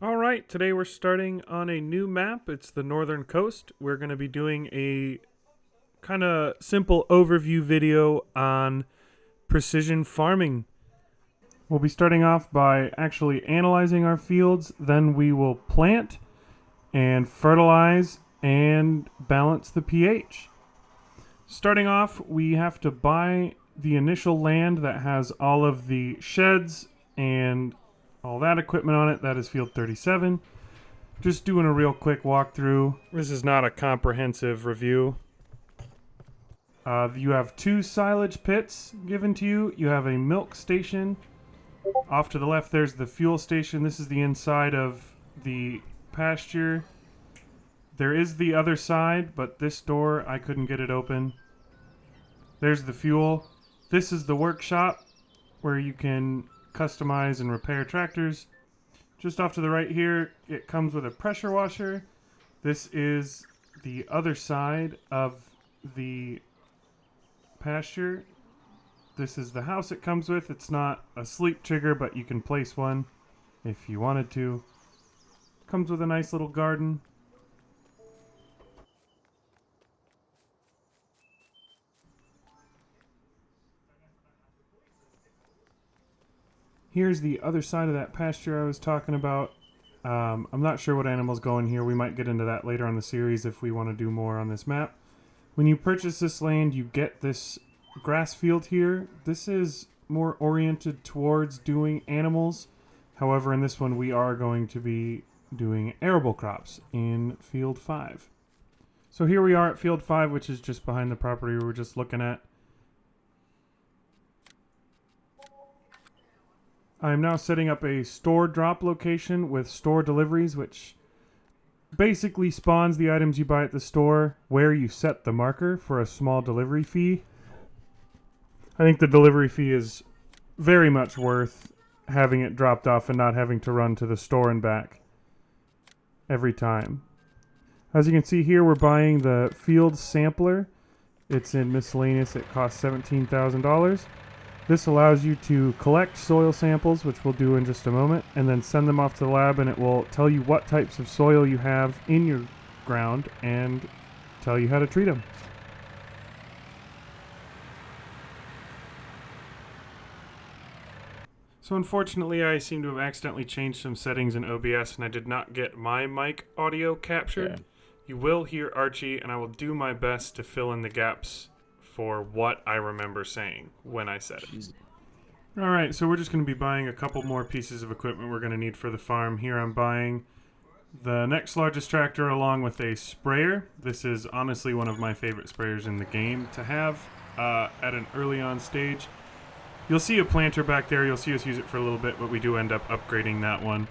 Alright, today we're starting on a new map. It's the Northern Coast. We're going to be doing a kind of simple overview video on precision farming. We'll be starting off by actually analyzing our fields, then we will plant and fertilize and balance the pH. Starting off, we have to buy the initial land that has all of the sheds and all that equipment on it. That is field 37. Just doing a real quick walkthrough. This is not a comprehensive review. You have 2 silage pits given to you. You have a milk station. Off to the left, there's the fuel station. This is the inside of the pasture. There is the other side, but this door, I couldn't get it open. There's the fuel. This is the workshop where you can customize and repair tractors. Just off to the right here, it comes with a pressure washer. This is the other side of the pasture. This is the house it comes with. It's not a sleep trigger, but you can place one if you wanted to. Comes with a nice little garden. Here's the other side of that pasture I was talking about. I'm not sure what animals go in here. We might get into that later on the series if we want to do more on this map. When you purchase this land, you get this grass field here. This is more oriented towards doing animals. However, in this one, we are going to be doing arable crops in field 5. So here we are at field 5, which is just behind the property we were just looking at. I'm now setting up a store drop location with store deliveries, which basically spawns the items you buy at the store where you set the marker for a small delivery fee. I think the delivery fee is very much worth having it dropped off and not having to run to the store and back every time. As you can see here, we're buying the field sampler. It's in miscellaneous. It costs $17,000. This allows you to collect soil samples, which we'll do in just a moment, and then send them off to the lab, and it will tell you what types of soil you have in your ground and tell you how to treat them. So unfortunately, I seem to have accidentally changed some settings in OBS, and I did not get my mic audio captured. Yeah. You will hear Archie, and I will do my best to fill in the gaps for what I remember saying when I said it. Alright, so we're just going to be buying a couple more pieces of equipment we're going to need for the farm. Here I'm buying the next largest tractor along with a sprayer. This is honestly one of my favorite sprayers in the game to have at an early on stage. You'll see a planter back there. You'll see us use it for a little bit, but we do end up upgrading that one.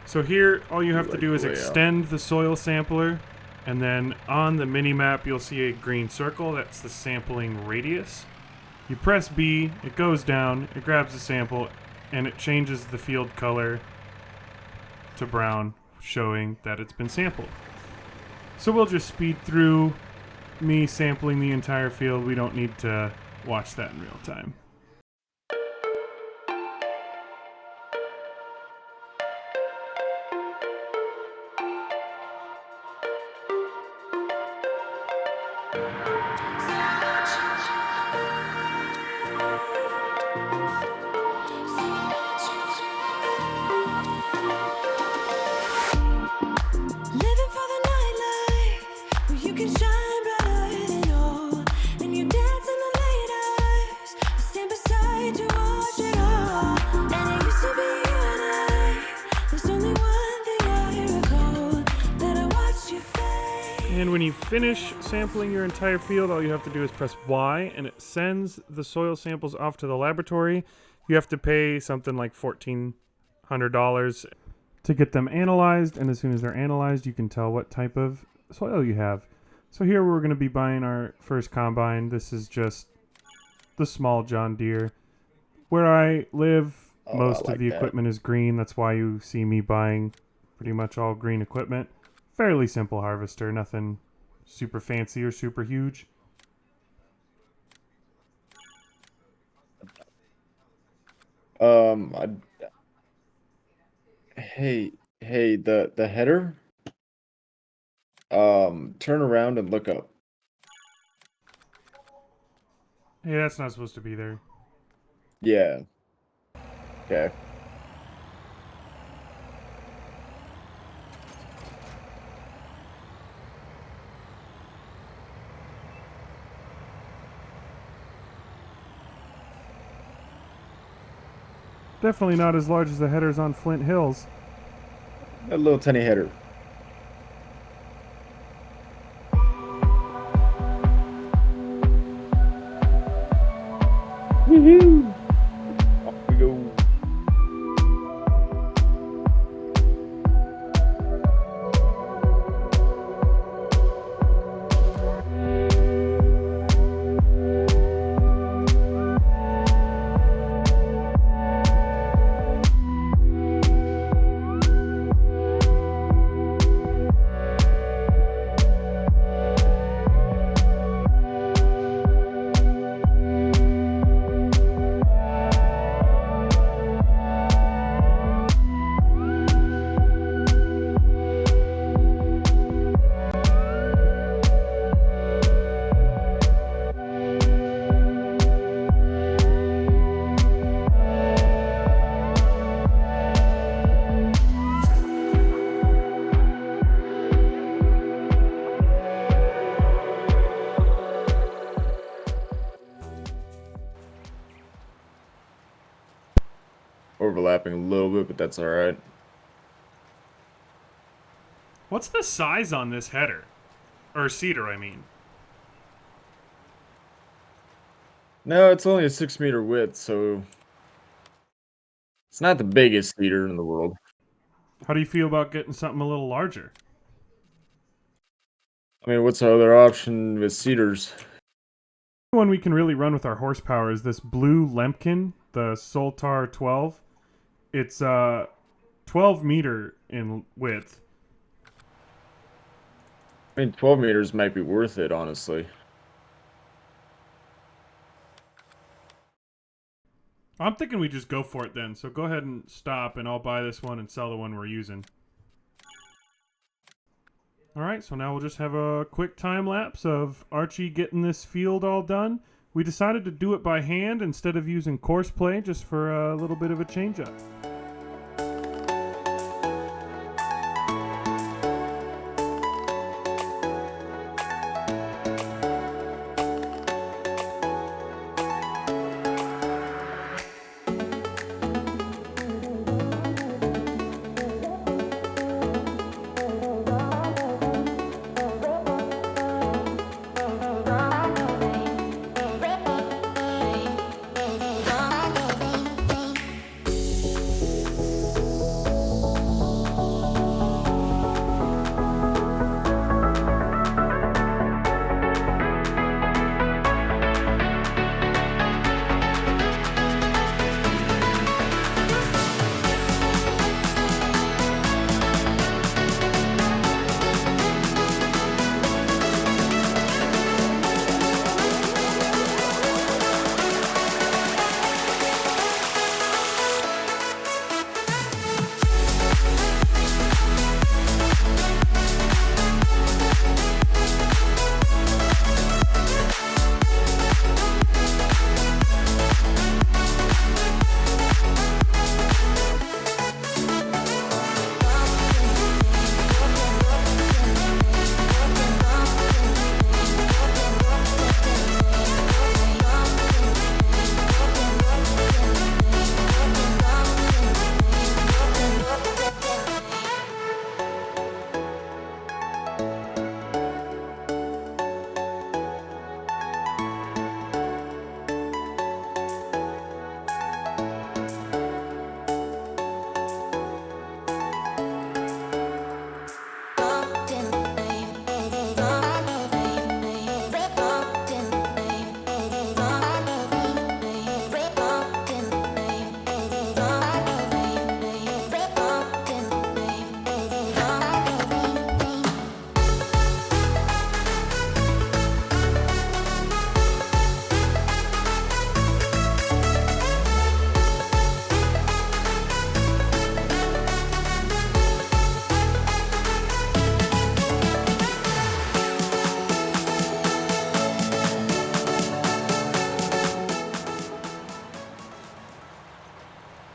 So here, all you have to do is extend the soil sampler. And then on the mini-map, you'll see a green circle. That's the sampling radius. You press B, it goes down, it grabs the sample, and it changes the field color to brown, showing that it's been sampled. So we'll just speed through me sampling the entire field. We don't need to watch that in real time. And when you finish sampling your entire field, all you have to do is press Y, and it sends the soil samples off to the laboratory. You have to pay something like $1,400 to get them analyzed, and as soon as they're analyzed, you can tell what type of soil you have. So here we're going to be buying our first combine. This is just the small John Deere. Where I live, most of the equipment is green. That's why you see me buying pretty much all green equipment. Fairly simple harvester, nothing super fancy or super huge. Hey, Hey, the header. Turn around and look up. Hey, that's not supposed to be there. Yeah. Okay. Definitely not as large as the headers on Flint Hills. A little tiny header. Woohoo! Off we go. Overlapping a little bit, but that's all right. What's the size on this header? Or seeder, I mean. No, it's only a 6-meter width, so it's not the biggest seeder in the world. How do you feel about getting something a little larger? I mean, what's the other option with seeders? The one we can really run with our horsepower is this blue Lemkin, the Soltar 12. It's 12 meter in width. I mean, 12 meters might be worth it, honestly. I'm thinking we just go for it then. So go ahead and stop, and I'll buy this one and sell the one we're using. Alright, so now we'll just have a quick time lapse of Archie getting this field all done. We decided to do it by hand instead of using course play, just for a little bit of a change up.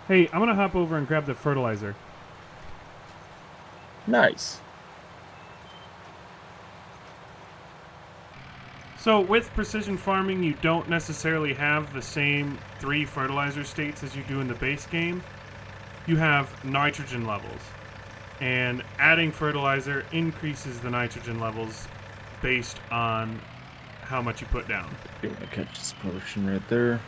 Hey, I'm gonna hop over and grab the fertilizer. Nice. So with precision farming, you don't necessarily have the same 3 fertilizer states as you do in the base game. You have nitrogen levels. And adding fertilizer increases the nitrogen levels based on how much you put down. I'm gonna catch this potion right there.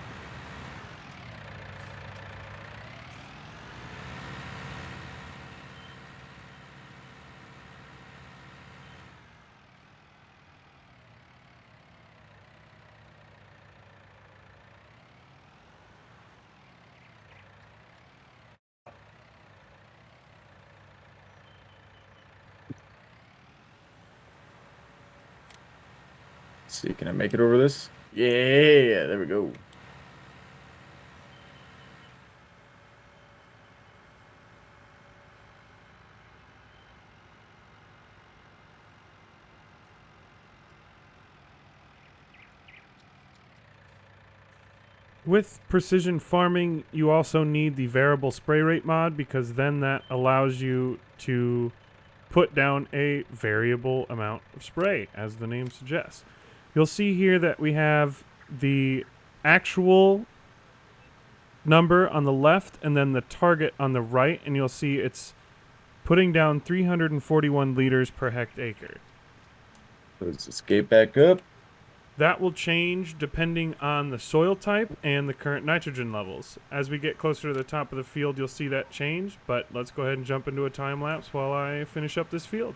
Let's see, can I make it over this? Yeah, there we go. With precision farming, you also need the variable spray rate mod because then that allows you to put down a variable amount of spray, as the name suggests. You'll see here that we have the actual number on the left and then the target on the right, and you'll see it's putting down 341 liters per hectare. Let's escape back up. That will change depending on the soil type and the current nitrogen levels. As we get closer to the top of the field, you'll see that change, but let's go ahead and jump into a time lapse while I finish up this field.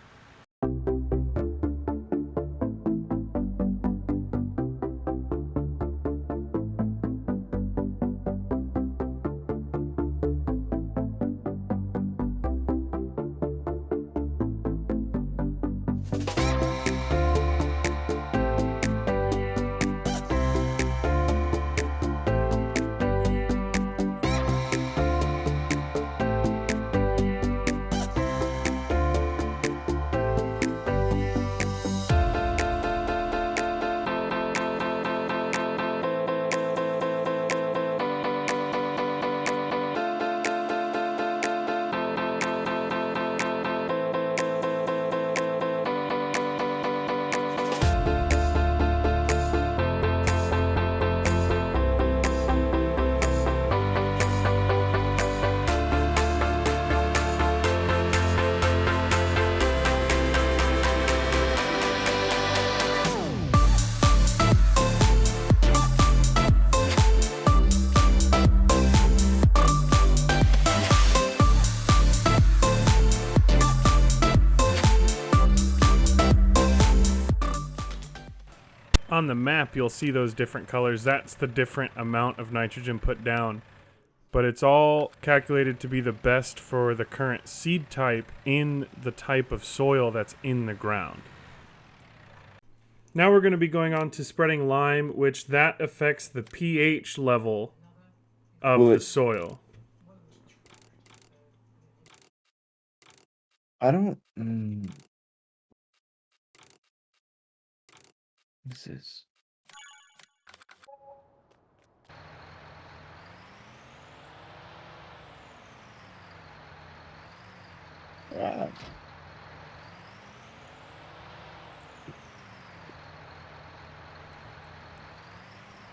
On the map, you'll see those different colors. That's the different amount of nitrogen put down. But it's all calculated to be the best for the current seed type in the type of soil that's in the ground. Now we're going to be going on to spreading lime, which that affects the pH level of the soil. I don't... What's this? Wow.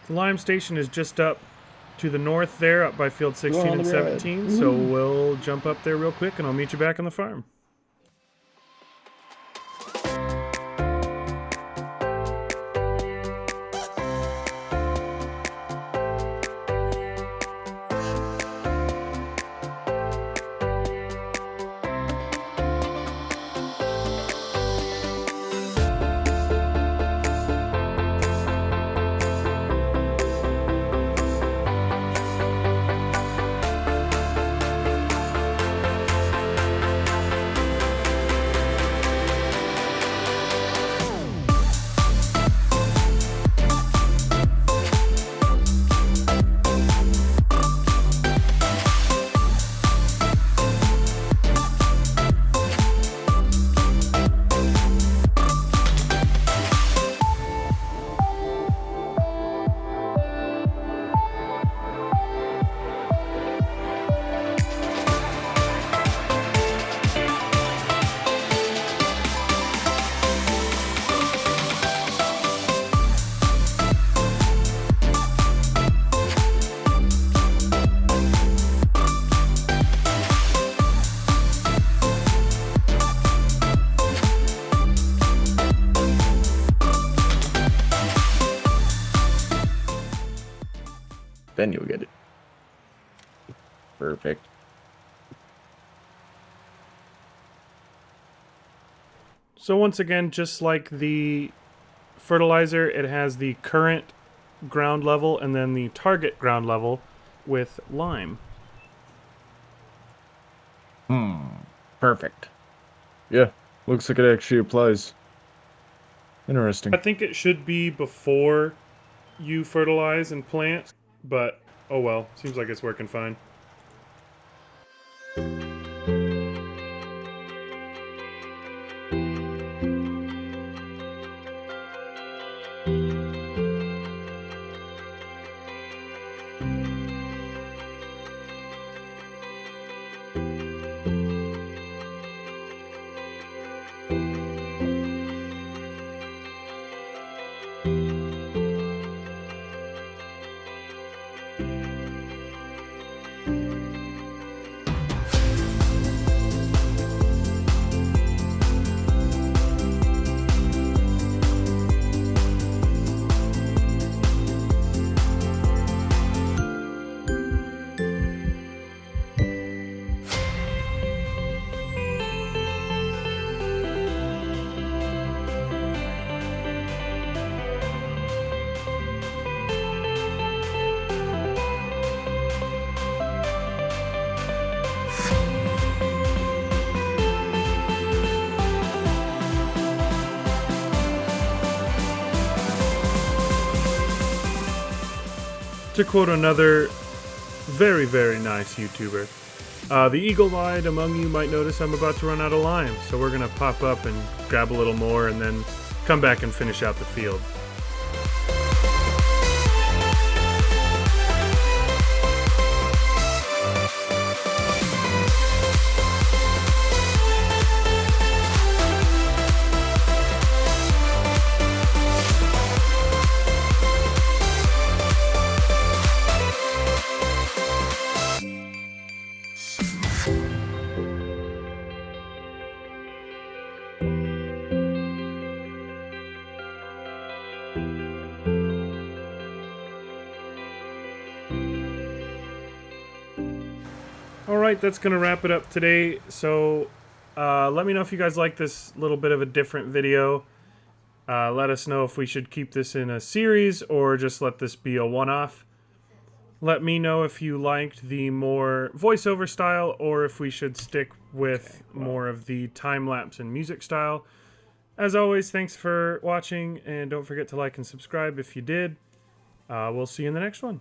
The lime station is just up to the north there, up by field 16 and 17, so we'll jump up there real quick and I'll meet you back on the farm. then you'll get it. Perfect. So once again, just like the fertilizer, it has the current ground level and then the target ground level with lime. Perfect. Yeah, looks like it actually applies. Interesting. I think it should be before you fertilize and plant, but oh well, seems like it's working fine. To quote another very, very nice YouTuber, the eagle-eyed among you might notice I'm about to run out of lime, so we're going to pop up and grab a little more and then come back and finish out the field. Alright, that's going to wrap it up today. So, let me know if you guys like this little bit of a different video. Let us know if we should keep this in a series or just let this be a one-off. Let me know if you liked the more voiceover style or if we should stick with more of the time-lapse and music style. As always, thanks for watching, and don't forget to like and subscribe if you did. We'll see you in the next one.